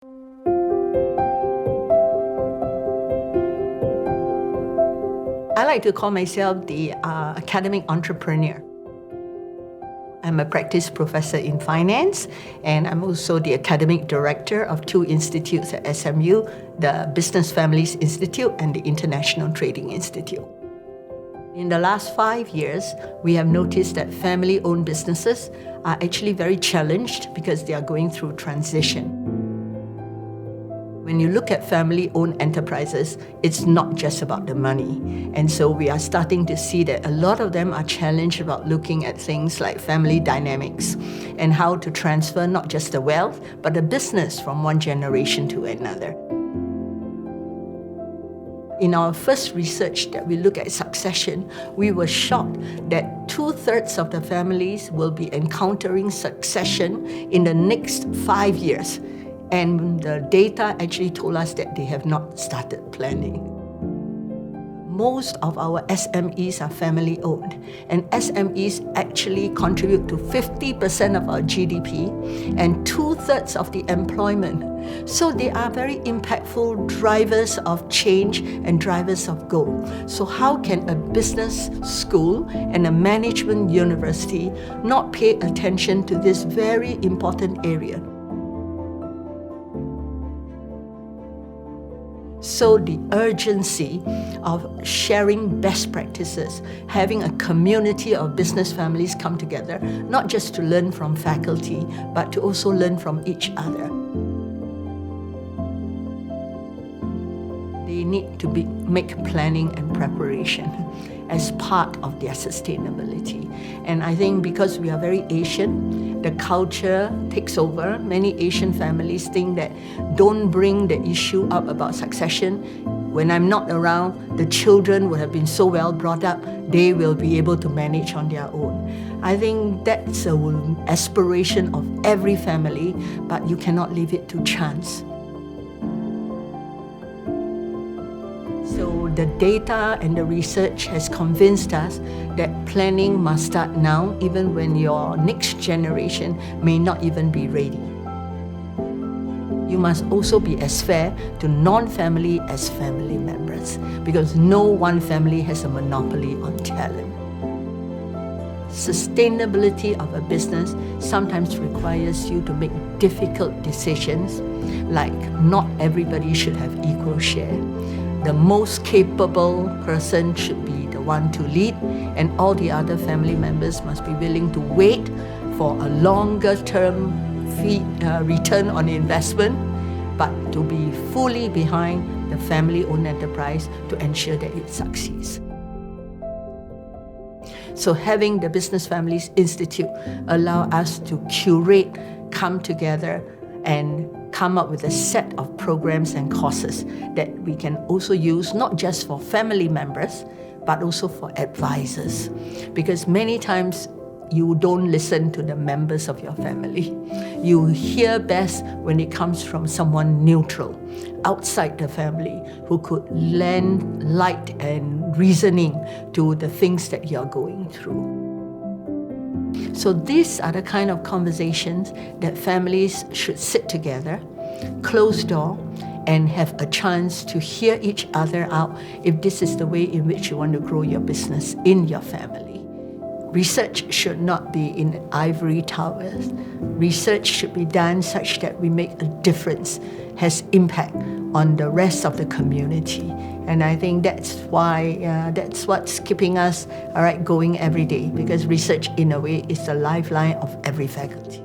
I like to call myself the academic entrepreneur. I'm a practice professor in finance, and I'm also the academic director of 2 institutes at SMU, the Business Families Institute and the International Trading Institute. In the last 5 years, we have noticed that family-owned businesses are actually very challenged because they are going through transition. When you look at family-owned enterprises, it's not just about the money. And so we are starting to see that a lot of them are challenged about looking at things like family dynamics and how to transfer not just the wealth, but the business from one generation to another. In our first research that we look at succession, we were shocked that 2/3 of the families will be encountering succession in the next 5 years. And the data actually told us that they have not started planning. Most of our SMEs are family-owned, and SMEs actually contribute to 50% of our GDP and 2/3 of the employment. So they are very impactful drivers of change and drivers of goal. So how can a business school and a management university not pay attention to this very important area? So the urgency of sharing best practices, having a community of business families come together, not just to learn from faculty, but to also learn from each other. They need to make planning and preparation as part of their sustainability. And I think because we are very Asian, the culture takes over. Many Asian families think that don't bring the issue up about succession. When I'm not around, the children would have been so well brought up, they will be able to manage on their own. I think that's an aspiration of every family, but you cannot leave it to chance. So the data and the research has convinced us that planning must start now, even when your next generation may not even be ready. You must also be as fair to non-family as family members, because no one family has a monopoly on talent. Sustainability of a business sometimes requires you to make difficult decisions, like not everybody should have equal share. The most capable person should be the one to lead, and all the other family members must be willing to wait for a longer term return on investment, but to be fully behind the family-owned enterprise to ensure that it succeeds. So having the Business Families Institute allow us to curate, come together, and come up with a set of programs and courses that we can also use not just for family members, but also for advisors. Because many times you don't listen to the members of your family. You hear best when it comes from someone neutral, outside the family, who could lend light and reasoning to the things that you're going through. So these are the kind of conversations that families should sit together, closed door, and have a chance to hear each other out if this is the way in which you want to grow your business in your family. Research should not be in ivory towers. Research should be done such that we make a difference, has impact on the rest of the community. And I think that's why, that's what's keeping us going every day, because research in a way is the lifeline of every faculty.